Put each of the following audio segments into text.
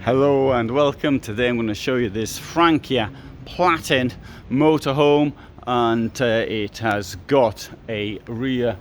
Hello and welcome. Today I'm going to show you this Frankia Platin motorhome, and it has got a rear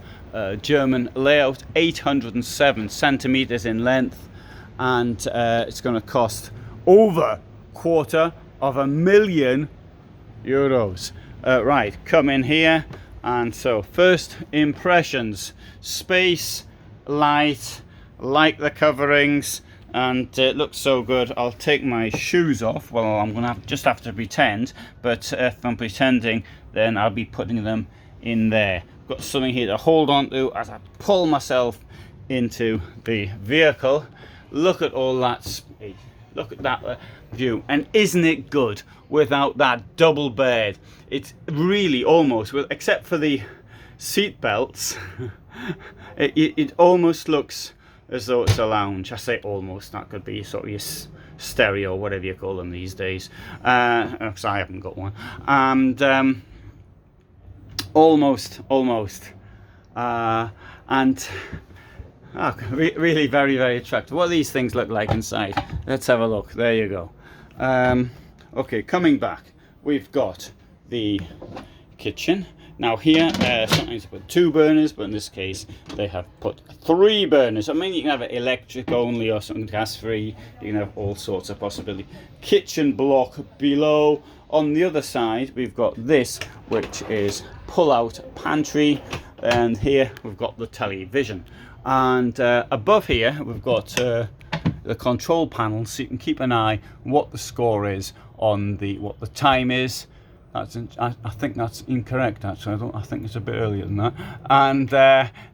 German layout, 807 centimeters in length, and it's going to cost over €250,000. Right, come in here, and so first impressions: space, light, like the coverings, and it looks so good. I'll take my shoes off. Well, I'm gonna just have to pretend, but if I'm pretending, then I'll be putting them in there. Got something here to hold on to as I pull myself into the vehicle. Look at all that space. Look at that view, and isn't it good without that double bed? It's really almost, except for the seat belts, it almost looks as though it's a lounge. I say almost, that could be sort of your stereo, whatever you call them these days, because I haven't got one. And almost, and really very, very attractive. What do these things look like inside? Let's have a look. There you go. Okay, coming back, we've got the kitchen. Now here, sometimes put 2 burners, but in this case they have put 3 burners. I mean, you can have it electric only or something gas free. You can have all sorts of possibility. Kitchen block below. On the other side, we've got this, which is pull-out pantry, and here we've got the television. And above here, we've got the control panel, so you can keep an eye what the score is on what the time is. I think that's incorrect, actually. I think it's a bit earlier than that. And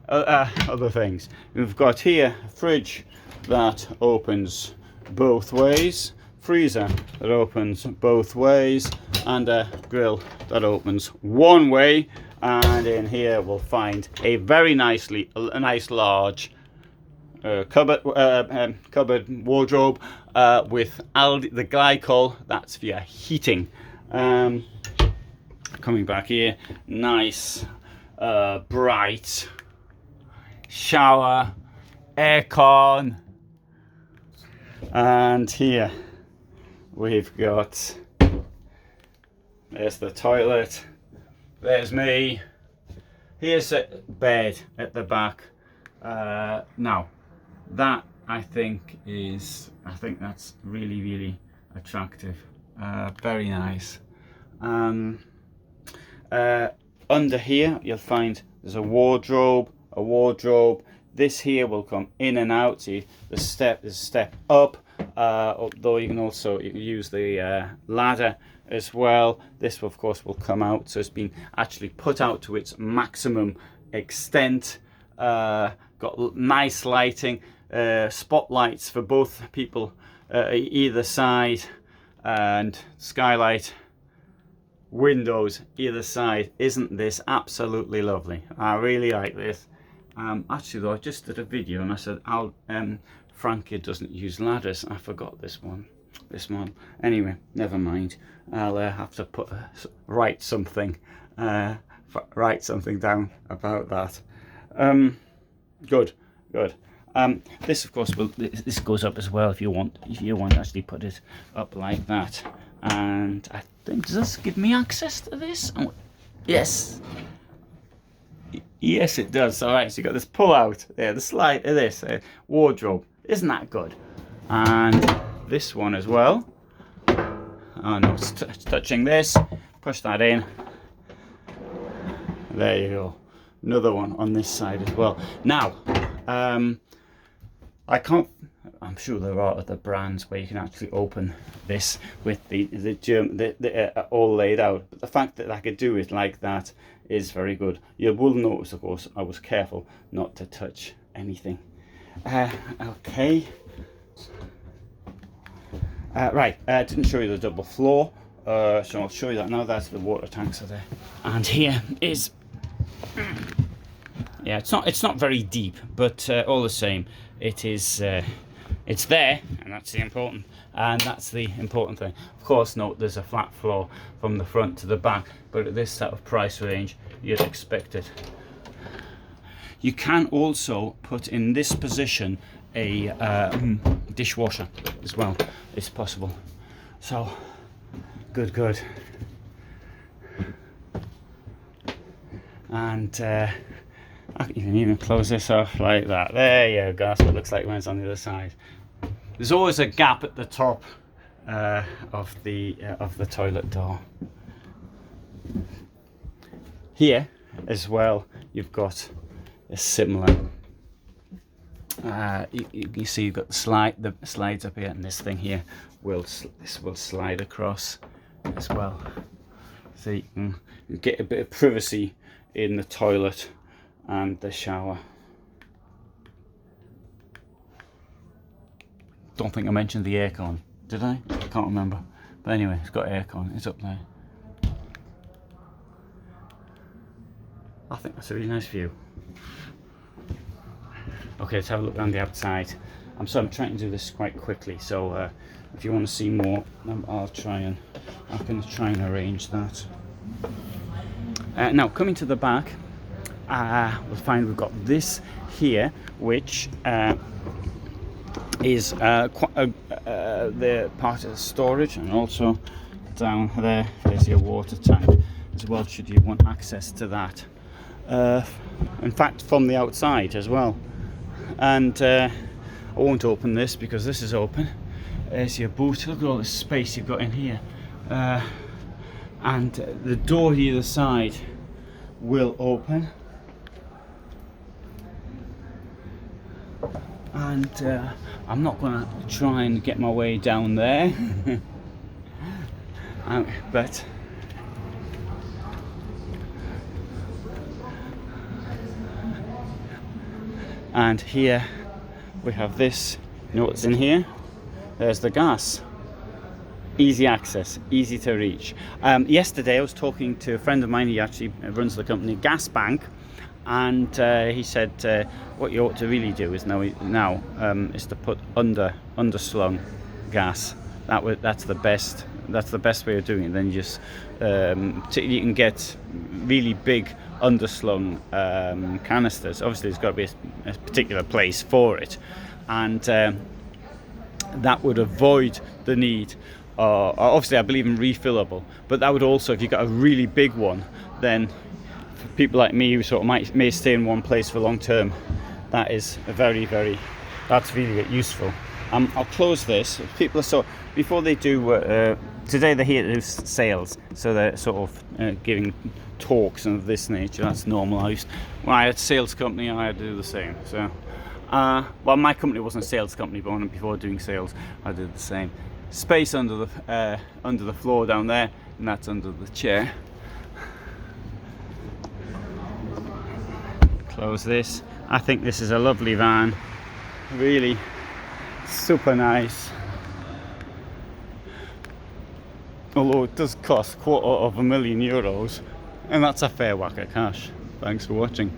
other things. We've got here a fridge that opens both ways, freezer that opens both ways, and a grill that opens one way. And in here we'll find a very nice large cupboard wardrobe with Alde, the glycol, that's for your heating. Coming back here, nice bright shower, aircon, and here we've got, there's the toilet, there's me, here's a bed at the back. Now that I think that's really attractive, very nice. Under here you'll find there's a wardrobe. This here will come in and out. See, there's a step up, although you can also use the ladder as well. This of course will come out, so it's been actually put out to its maximum extent. Got nice lighting, spotlights for both people either side, and skylight windows either side. Isn't this absolutely lovely? I really like this. Actually though, I just did a video and I said Frankia doesn't use ladders. I forgot this one. Anyway, never mind. I'll have to write something down about that. Good. This of course this goes up as well if you want to actually put it up like that. And I think, does this give me access to this? Oh, yes it does. All right, so you got this pull out there, the slide of this wardrobe. Isn't that good? And this one as well. Oh no, it's touching this. Push that in. There you go. Another one on this side as well. Now, I'm sure there are other brands where you can actually open this with the all laid out, but the fact that I could do it like that is very good. You will notice, of course, I was careful not to touch anything. Okay. Right, didn't show you the double floor, so I'll show you that now. That's the water tanks are there, and here is. Yeah, it's not very deep, but all the same, it is. It's there, and that's the important thing. Of course, note there's a flat floor from the front to the back, but at this sort of price range, you'd expect it. You can also put in this position a dishwasher as well, if possible. So good. And you can even close this off like that. There you go. That's what it looks like when it's on the other side. There's always a gap at the top of the toilet door. Here as well, you've got a similar. You see, you've got the slides up here, and this thing here will slide across as well, so you can get a bit of privacy in the toilet and the shower. Don't think I mentioned the aircon, did I? I can't remember. But anyway, it's got aircon. It's up there. I think that's a really nice view. Okay, let's have a look around the outside. I'm trying to do this quite quickly, so if you want to see more, I'm going to try and arrange that. Now, coming to the back, we'll find we've got this here, which is the part of the storage, and also down there's your water tank as well, should you want access to that. In fact, from the outside as well. And I won't open this because this is open. There's your boot. Look at all the space you've got in here. And the door either side will open. And I'm not going to try and get my way down there. But and here we have this. You know what's in here? There's the gas. Easy access, easy to reach. Yesterday I was talking to a friend of mine. He actually runs the company Gas Bank, and he said what you ought to really do is now is to put underslung gas. That's the best way of doing it. Then you just you can get really big underslung canisters. Obviously there's got to be a particular place for it, and that would avoid the need. Obviously I believe in refillable, but that would also, if you've got a really big one, then for people like me who sort of may stay in one place for long term, that is that's really useful. I'll close this. People are before they do today they're here to do sales, so they're sort of giving talks and of this nature. That's normal. When I had a sales company, I had to do the same. So well, my company wasn't a sales company, but before doing sales I did the same. Space under the floor down there, and that's under the chair. Close this. I think this is a lovely van, really super nice, although it does cost €250,000, and that's a fair whack of cash. Thanks for watching.